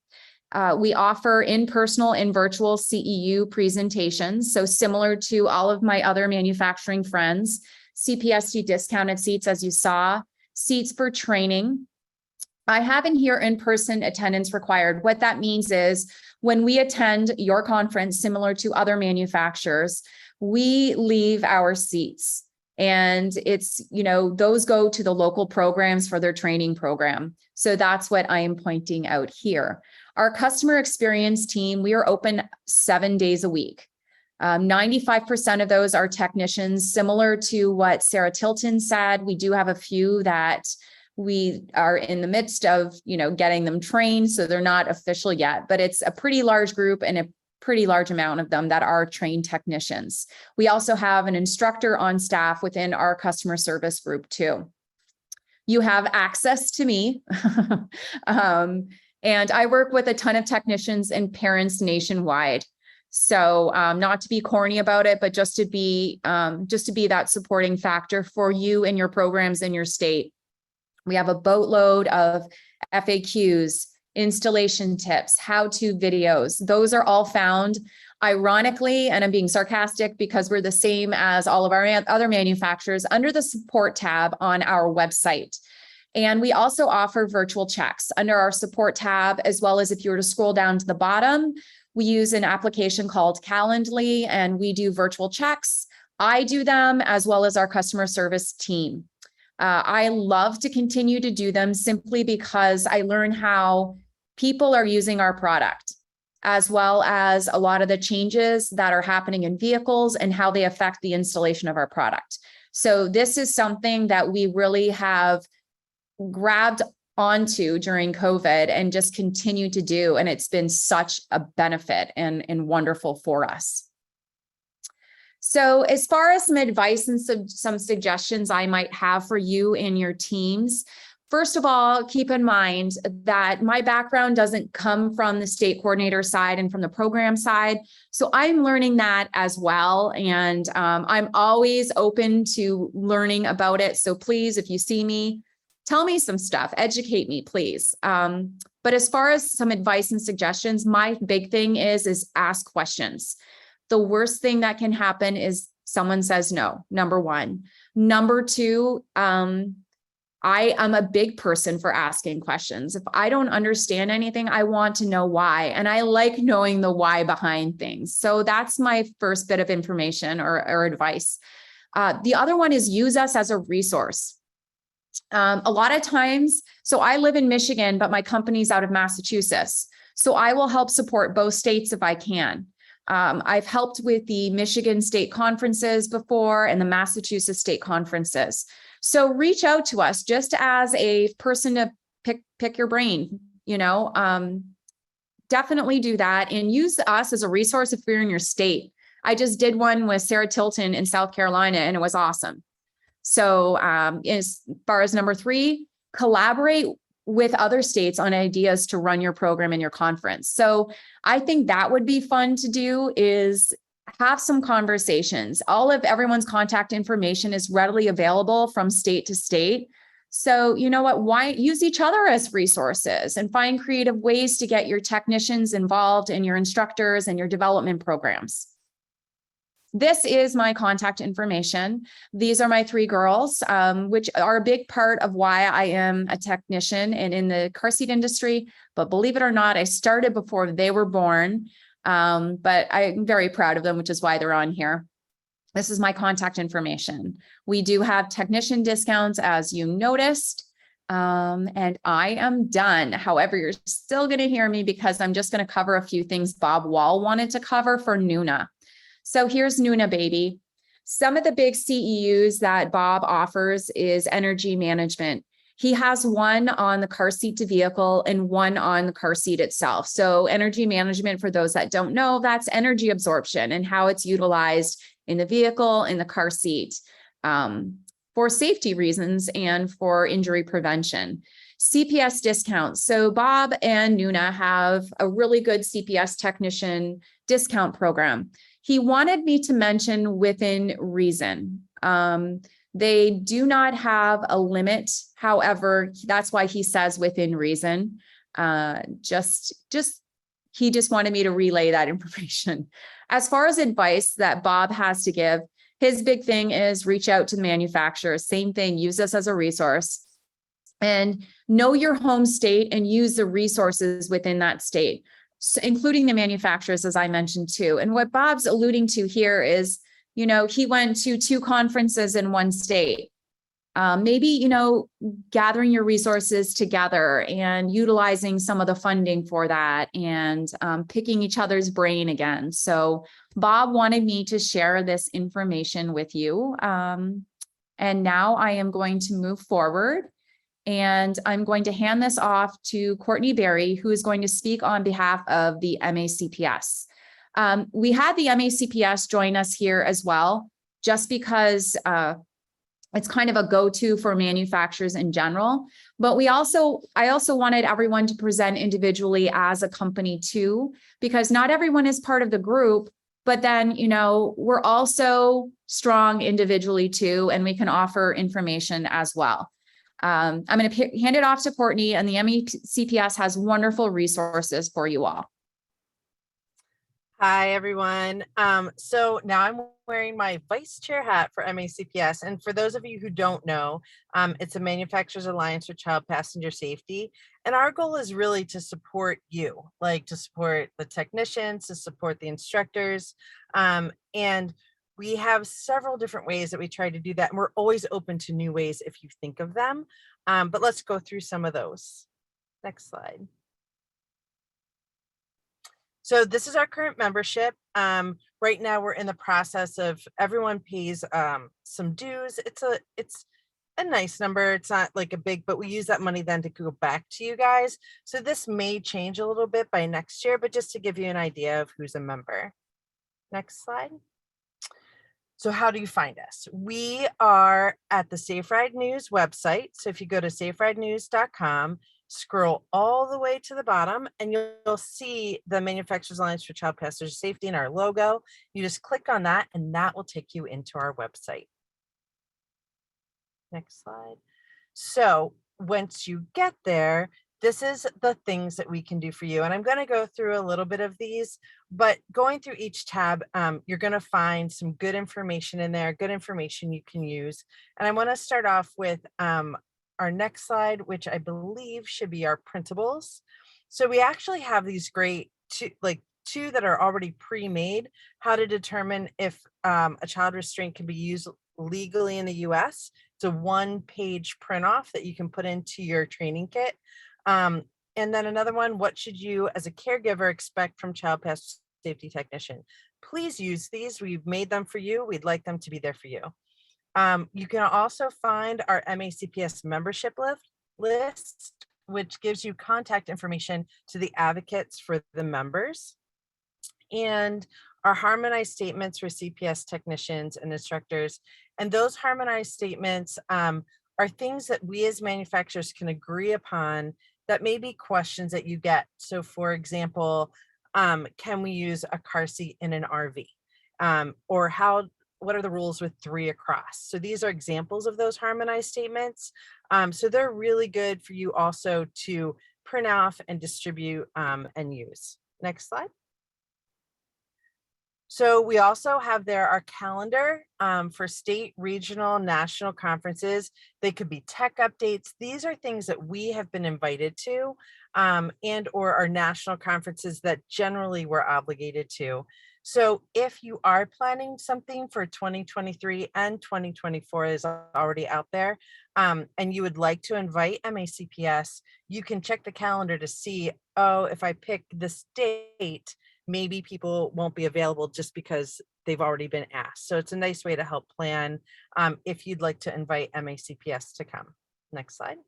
Speaker 1: We offer in-person and virtual CEU presentations. So similar to all of my other manufacturing friends, CPST discounted seats, as you saw, seats for training. I have in here in-person attendance required. What that means is when we attend your conference, similar to other manufacturers, we leave our seats. And it's, those go to the local programs for their training program. So that's what I am pointing out here. Our customer experience team, we are open 7 days a week. 95% of those are technicians, similar to what Sarah Tilton said. We do have a few that we are in the midst of, getting them trained. So they're not official yet, but it's a pretty large group and a pretty large amount of them that are trained technicians. We also have an instructor on staff within our customer service group too. You have access to me. And I work with a ton of technicians and parents nationwide. So not to be corny about it, but just to be that supporting factor for you and your programs in your state. We have a boatload of FAQs, installation tips, how-to videos. Those are all found Ironically, and I'm being sarcastic because we're the same as all of our other manufacturers, under the support tab on our website. And we also offer virtual checks under our support tab, as well as if you were to scroll down to the bottom, we use an application called Calendly, and we do virtual checks. I do them as well as our customer service team. I love to continue to do them simply because I learn how people are using our product, as well as a lot of the changes that are happening in vehicles and how they affect the installation of our product. So this is something that we really have grabbed onto during COVID and just continue to do. And it's been such a benefit and wonderful for us. So as far as some advice and some suggestions I might have for you and your teams, first of all, keep in mind that my background doesn't come from the state coordinator side and from the program side. So I'm learning that as well. And I'm always open to learning about it. So please, if you see me, tell me some stuff, educate me, please. But as far as some advice and suggestions, my big thing is ask questions. The worst thing that can happen is someone says no, number one. Number two, I am a big person for asking questions. If I don't understand anything, I want to know why. And I like knowing the why behind things. So that's my first bit of information or advice. The other one is use us as a resource. A lot of times, so I live in Michigan, but my company's out of Massachusetts. So I will help support both states if I can. I've helped with the Michigan state conferences before and the Massachusetts state conferences. So reach out to us just as a person to pick your brain, definitely do that and use us as a resource if you're in your state. I just did one with Sarah Tilton in South Carolina and it was awesome. So as far as number three, collaborate with other states on ideas to run your program and your conference. So I think that would be fun to do is have some conversations. All of everyone's contact information is readily available from state to state. So you know what, why use each other as resources and find creative ways to get your technicians involved and your instructors and your development programs. This is my contact information. These are my three girls, which are a big part of why I am a technician and in the car seat industry. But believe it or not, I started before they were born, but I'm very proud of them, which is why they're on here. This is my contact information. We do have technician discounts, as you noticed, and I am done. However, you're still going to hear me because I'm just going to cover a few things Bob Wall wanted to cover for Nuna. So here's UPPAbaby. Some of the big CEUs that Bob offers is energy management. He has one on the car seat to vehicle and one on the car seat itself. So energy management, for those that don't know, that's energy absorption and how it's utilized in the vehicle, in the car seat, for safety reasons and for injury prevention. CPS discounts. So Bob and Nuna have a really good CPS technician discount program. He wanted me to mention within reason. They do not have a limit. However, that's why he says within reason. He just wanted me to relay that information. As far as advice that Bob has to give, his big thing is reach out to the manufacturer. Same thing, use us as a resource. And know your home state and use the resources within that state, including the manufacturers, as I mentioned too. And what Bob's alluding to here is, he went to 2 conferences in one state. Maybe, gathering your resources together and utilizing some of the funding for that and picking each other's brain again. So Bob wanted me to share this information with you. And now I am going to move forward. And I'm going to hand this off to Courtney Berry, who is going to speak on behalf of the MACPS. We had the MACPS join us here as well, just because it's kind of a go-to for manufacturers in general. But I also wanted everyone to present individually as a company too, because not everyone is part of the group. But then, we're also strong individually too, and we can offer information as well. I'm going to hand it off to Courtney, and the MACPS has wonderful resources for you all.
Speaker 6: Hi, everyone. So now I'm wearing my vice chair hat for MACPS. And for those of you who don't know, it's a Manufacturers Alliance for Child Passenger Safety. And our goal is really to support you, like to support the technicians, to support the instructors. And we have several different ways that we try to do that. And we're always open to new ways if you think of them. But let's go through some of those. Next slide. So this is our current membership. Right now we're in the process of everyone pays some dues. It's a nice number. It's not like a big, but we use that money then to go back to you guys. So this may change a little bit by next year, but just to give you an idea of who's a member. Next slide. So how do you find us? We are at the Safe Ride News website. So if you go to saferidenews.com, scroll all the way to the bottom and you'll see the Manufacturers Alliance for Child Passenger Safety and our logo. You just click on that and that will take you into our website. Next slide. So once you get there, this is the things that we can do for you. And I'm going to go through a little bit of these, but going through each tab, you're going to find some good information in there, good information you can use. And I want to start off with our next slide, which I believe should be our printables. So we actually have these great two that are already pre-made, how to determine if a child restraint can be used legally in the US. It's a one-page print off that you can put into your training kit. And then another one, what should you as a caregiver expect from child passenger safety technician? Please use these. We've made them for you. We'd like them to be there for you. You can also find our MACPS membership list, which gives you contact information to the advocates for the members. And our harmonized statements for CPS technicians and instructors. And those harmonized statements are things that we as manufacturers can agree upon that may be questions that you get. So for example, can we use a car seat in an RV? Or what are the rules with 3 across? So these are examples of those harmonized statements. So they're really good for you also to print off and distribute and use. Next slide. So we also have there our calendar for state, regional, national conferences. They could be tech updates. These are things that we have been invited to and or our national conferences that generally we're obligated to. So if you are planning something for 2023 and 2024 is already out there and you would like to invite MACPS, you can check the calendar to see, oh, if I pick this date, maybe people won't be available just because they've already been asked. So it's a nice way to help plan if you'd like to invite MACPS to come. Next slide.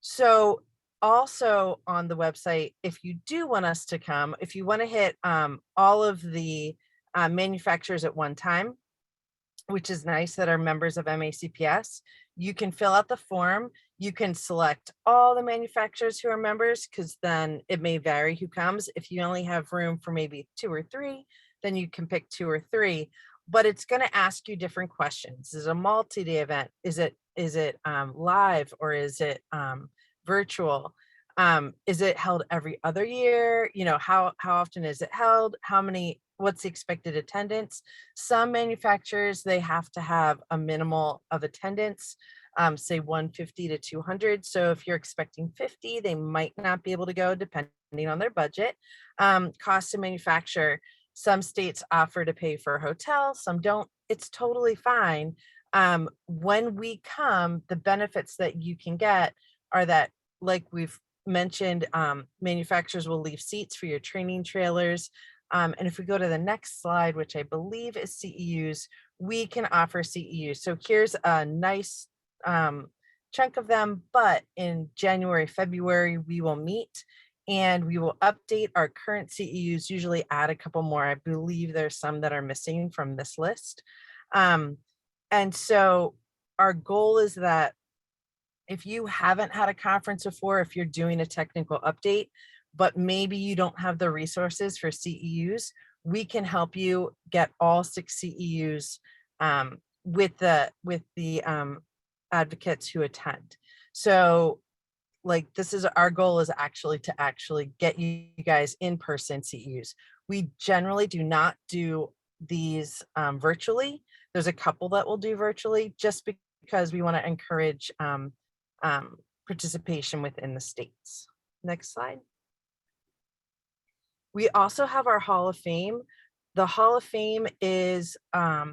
Speaker 6: So also on the website, if you do want us to come, if you want to hit all of the manufacturers at one time, which is nice that are members of MACPS, you can fill out the form. You can select all the manufacturers who are members because then it may vary who comes. If you only have room for maybe 2 or 3, then you can pick 2 or 3, but it's going to ask you different questions. Is it a multi-day event? Is it live or is it virtual? Is it held every other year? You know, how often is it held? What's the expected attendance? Some manufacturers, they have to have a minimal of attendance, say 150 to 200. So if you're expecting 50, they might not be able to go depending on their budget. Cost to manufacture, some states offer to pay for a hotel, some don't. It's totally fine. When we come, the benefits that you can get are that, like we've mentioned, manufacturers will leave seats for your training trailers. And if we go to the next slide, which I believe is CEUs, we can offer CEUs. So here's a nice chunk of them, but in January, February, we will meet and we will update our current CEUs, usually add a couple more. I believe there's some that are missing from this list. And so our goal is that if you haven't had a conference before, if you're doing a technical update, but maybe you don't have the resources for CEUs, we can help you get all 6 CEUs with the advocates who attend. So like this is our goal, is actually to get you guys in person CEUs. We generally do not do these virtually. There's a couple that we'll do virtually just because we want to encourage participation within the states. Next slide. We also have our Hall of Fame. The Hall of Fame is a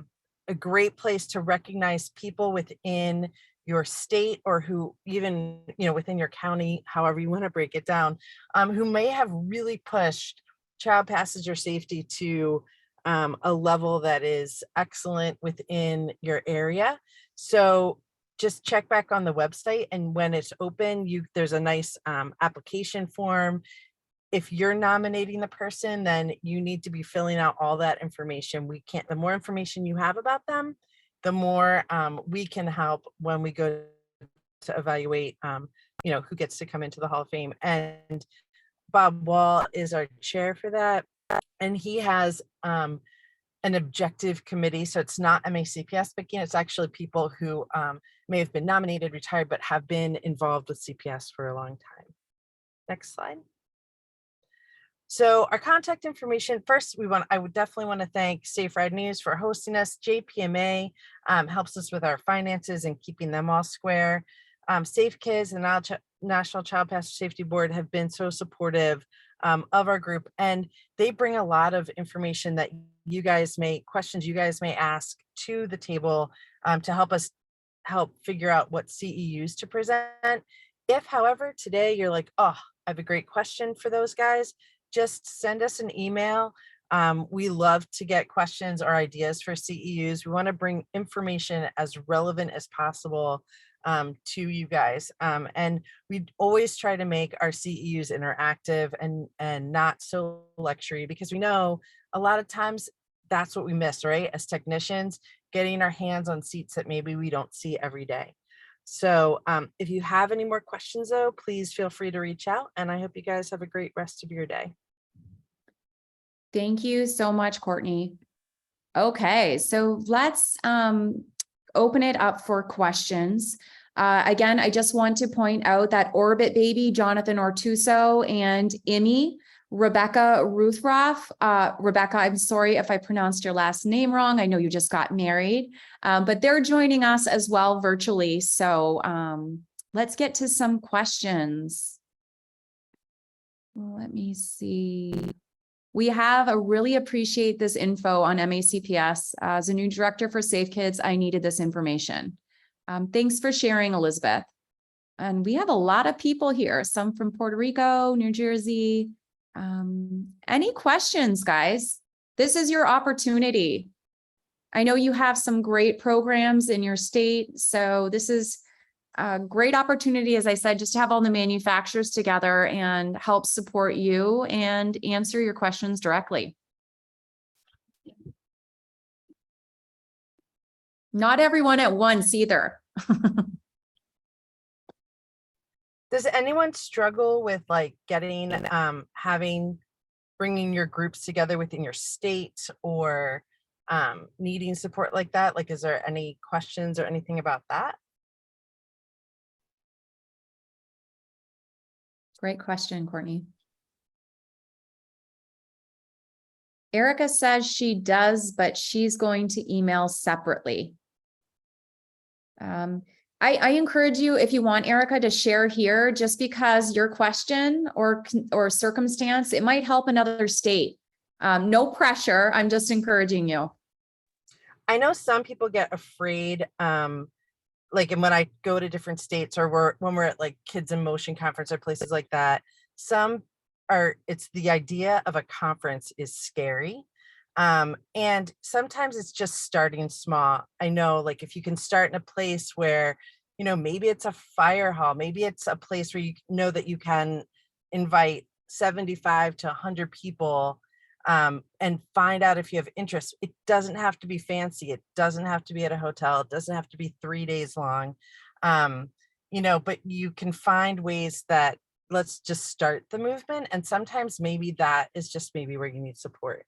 Speaker 6: great place to recognize people within your state, or who even, within your county, however you want to break it down, who may have really pushed child passenger safety to a level that is excellent within your area. So just check back on the website, and when it's open, there's a nice application form. If you're nominating the person, then you need to be filling out all that information. The more information you have about them, the more we can help when we go to evaluate, who gets to come into the Hall of Fame. And Bob Wall is our chair for that. And he has an objective committee. So it's not MACPS, but again, it's actually people who may have been nominated, retired, but have been involved with CPS for a long time. Next slide. So our contact information, first, I would definitely want to thank Safe Ride News for hosting us. JPMA helps us with our finances and keeping them all square. Safe Kids and National Child Passenger Safety Board have been so supportive of our group, and they bring a lot of information that questions you guys may ask to the table to help us figure out what CEUs to present. If, however, today you're like, oh, I have a great question for those guys, just send us an email. We love to get questions or ideas for CEUs. We want to bring information as relevant as possible to you guys. And we always try to make our CEUs interactive and not so lecture-y, because we know a lot of times that's what we miss, right? As technicians, getting our hands on seats that maybe we don't see every day. So if you have any more questions, though, please feel free to reach out, and I hope you guys have a great rest of your day.
Speaker 1: Thank you so much, Courtney. Okay, so let's open it up for questions. Again, I just want to point out that UPPAbaby, Jonathan Ortuso, and Emmy, Rebecca Ruthroff. Rebecca, I'm sorry if I pronounced your last name wrong. I know you just got married, but they're joining us as well virtually. So let's get to some questions. Let me see. We have a really appreciate this info on MACPS. As a new director for Safe Kids, I needed this information. Thanks for sharing, Elizabeth. And we have a lot of people here, some from Puerto Rico, New Jersey. Any questions, guys? This is your opportunity. I know you have some great programs in your state, so this is a great opportunity, as I said, just to have all the manufacturers together and help support you and answer your questions directly. Not everyone at once either.
Speaker 6: Does anyone struggle with getting, bringing your groups together within your state, or needing support like that? Is there any questions or anything about that?
Speaker 1: Great question, Courtney. Erica says she does, but she's going to email separately. I encourage you, if you want Erica to share here, just because your question or circumstance, it might help another state. No pressure. I'm just encouraging you.
Speaker 6: I know some people get afraid, and when I go to different states, or when we're at Kids in Motion conference or places like that, it's the idea of a conference is scary. And sometimes it's just starting small. I know, if you can start in a place where, maybe it's a fire hall, maybe it's a place where you know that you can invite 75 to 100 people, and find out if you have interest. It doesn't have to be fancy. It doesn't have to be at a hotel. It doesn't have to be 3 days long. But you can find ways that let's just start the movement. And sometimes maybe that is just maybe where you need support.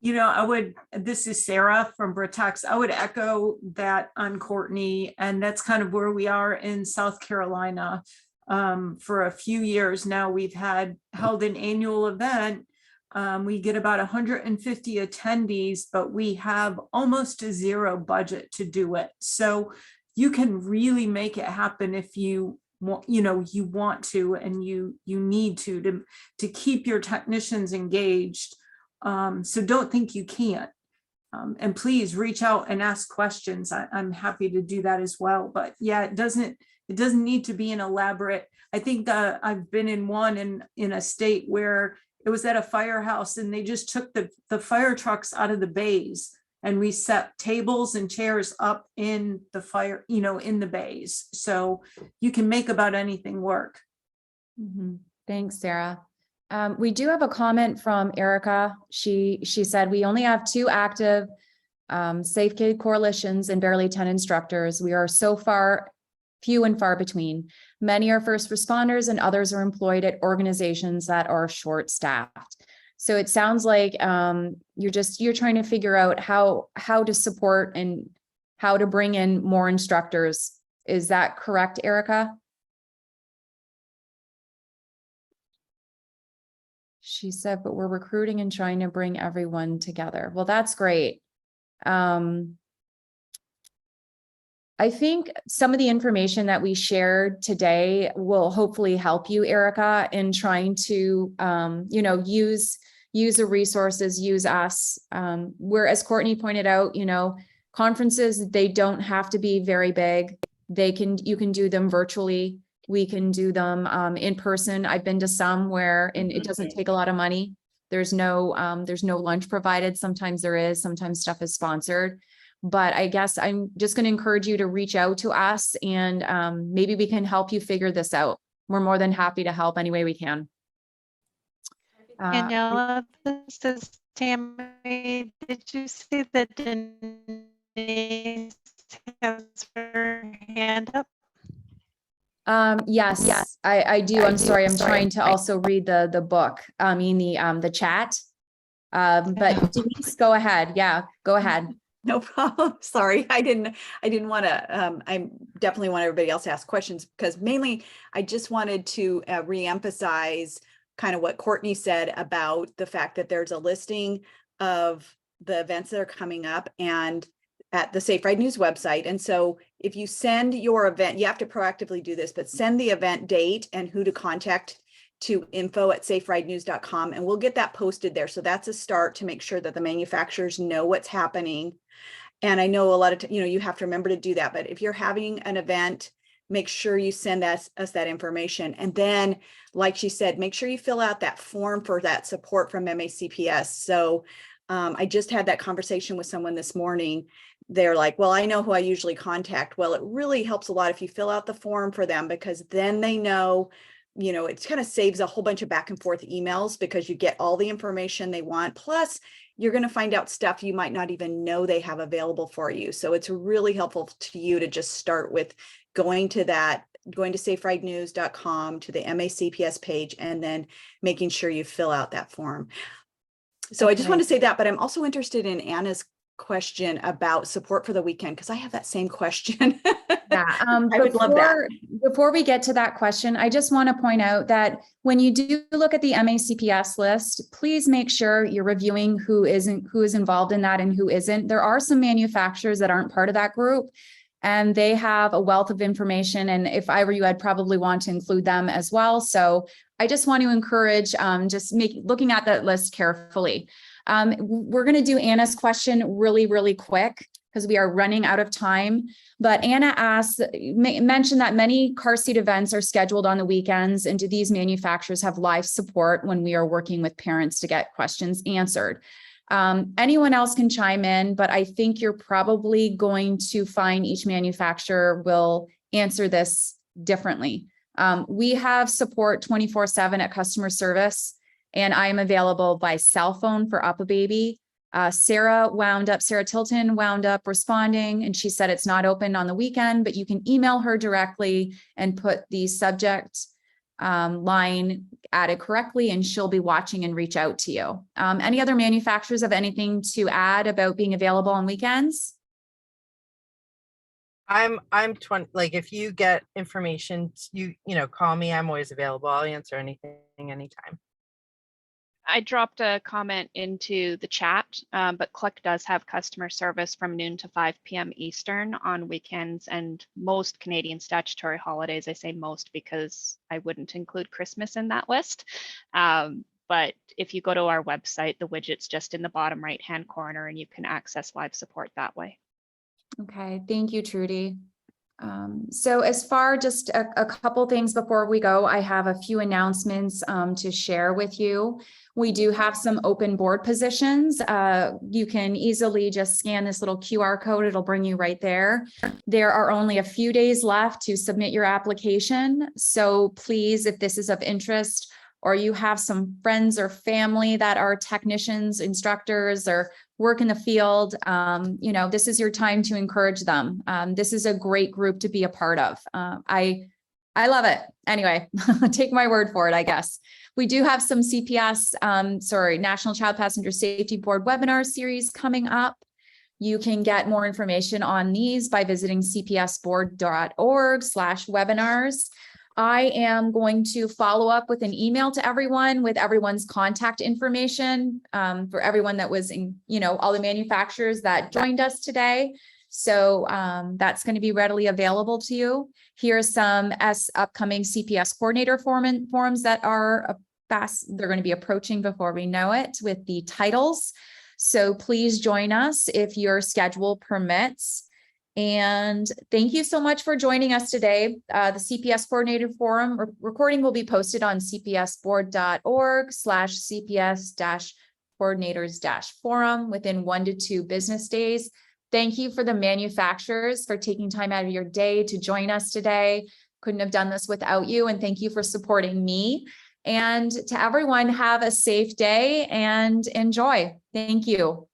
Speaker 4: This is Sarah from Britax. I would echo that on Courtney, and that's kind of where we are in South Carolina. For a few years now, we've held an annual event. We get about 150 attendees, but we have almost a zero budget to do it. So you can really make it happen if you want, you want to, and you need to keep your technicians engaged. So don't think you can't. And please reach out and ask questions. I'm happy to do that as well. But yeah, it doesn't need to be an elaborate. I think I've been in one in a state where it was at a firehouse and they just took the fire trucks out of the bays, and we set tables and chairs up in the fire, in the bays. So you can make about anything work.
Speaker 1: Mm-hmm. Thanks, Sarah. We do have a comment from Erica. She said, we only have 2 active Safe Kid coalitions and barely 10 instructors. We are so far few and far between. Many are first responders and others are employed at organizations that are short-staffed. So it sounds like you're trying to figure out how to support and how to bring in more instructors. Is that correct, Erica? She said, but we're recruiting and trying to bring everyone together. Well, that's great. I think some of the information that we shared today will hopefully help you, Erica, in trying to, use the resources, use us. Where, as Courtney pointed out, conferences, they don't have to be very big. You can do them virtually. We can do them in person. I've been to some where it doesn't take a lot of money. There's no lunch provided. Sometimes there is, sometimes stuff is sponsored. But I guess I'm just going to encourage you to reach out to us, and maybe we can help you figure this out. We're more than happy to help any way we can.
Speaker 7: Daniella, this is Tammy. Did you see that Denise has her hand up?
Speaker 1: Yes, I do. I'm sorry. I'm trying to also read the book. I mean, the chat. But Denise, go ahead. Yeah, go ahead.
Speaker 8: No problem. Sorry. I didn't want to, I definitely want everybody else to ask questions, because mainly I just wanted to reemphasize kind of what Courtney said about the fact that there's a listing of the events that are coming up and at the Safe Ride News website. And so if you send your event, you have to proactively do this, but send the event date and who to contact to info@saferidenews.com, and we'll get that posted there. So that's a start to make sure that the manufacturers know what's happening. And I know a lot of, you have to remember to do that, but if you're having an event, make sure you send us that information. And then, like she said, make sure you fill out that form for that support from MACPS. So I just had that conversation with someone this morning. They're like, well, I know who I usually contact. Well, it really helps a lot if you fill out the form for them, because then they know, it kind of saves a whole bunch of back and forth emails, because you get all the information they want. Plus, you're going to find out stuff you might not even know they have available for you. So it's really helpful to you to just start with going to saferidenews.com to the MACPS page, and then making sure you fill out that form. So I just want to say that, but I'm also interested in Anna's question about support for the weekend, because I have that same question.
Speaker 1: Yeah,
Speaker 8: I would love that.
Speaker 1: Before we get to that question, I just want to point out that when you do look at the MACPS list, please make sure you're reviewing who is involved in that and who isn't. There are some manufacturers that aren't part of that group, and they have a wealth of information. And if I were you, I'd probably want to include them as well. So I just want to encourage looking at that list carefully. We're going to do Anna's question really, really quick, because we are running out of time. But Anna mentioned that many car seat events are scheduled on the weekends, and do these manufacturers have live support when we are working with parents to get questions answered? Anyone else can chime in, but I think you're probably going to find each manufacturer will answer this differently. We have support 24/7 at customer service, and I am available by cell phone for UPPAbaby. Sarah Tilton wound up responding, and she said it's not open on the weekend, but you can email her directly and put the subject line added correctly, and she'll be watching and reach out to you. Any other manufacturers have anything to add about being available on weekends?
Speaker 6: I'm 20, like if you get information, you know, call me. I'm always available. I'll answer anything anytime.
Speaker 5: I dropped a comment into the chat, but Click does have customer service from noon to 5 p.m. Eastern on weekends and most Canadian statutory holidays. I say most because I wouldn't include Christmas in that list. But if you go to our website, the widget's just in the bottom right-hand corner and you can access live support that way.
Speaker 1: Okay, thank you, Trudy. So as far just a couple things before we go, I have a few announcements to share with you. We do have some open board positions. You can easily just scan this little QR code. It'll bring you right there. There are only a few days left to submit your application. So please, if this is of interest, or you have some friends or family that are technicians, instructors, or work in the field, you know, this is your time to encourage them. This is a great group to be a part of. I love it. Anyway, take my word for it, I guess. We do have some CPS, National Child Passenger Safety Board webinar series coming up. You can get more information on these by visiting cpsboard.org/webinars. I am going to follow up with an email to everyone with everyone's contact information for everyone that was in, you know, all the manufacturers that joined us today. So that's going to be readily available to you. Here are some upcoming CPS coordinator forums that are they're going to be approaching before we know it with the titles. So please join us if your schedule permits. And thank you so much for joining us today. The CPS Coordinator Forum recording will be posted on cpsboard.org/CPS-coordinators-forum within 1 to 2 business days. Thank you for the manufacturers for taking time out of your day to join us today. Couldn't have done this without you. And thank you for supporting me. And to everyone, have a safe day and enjoy. Thank you.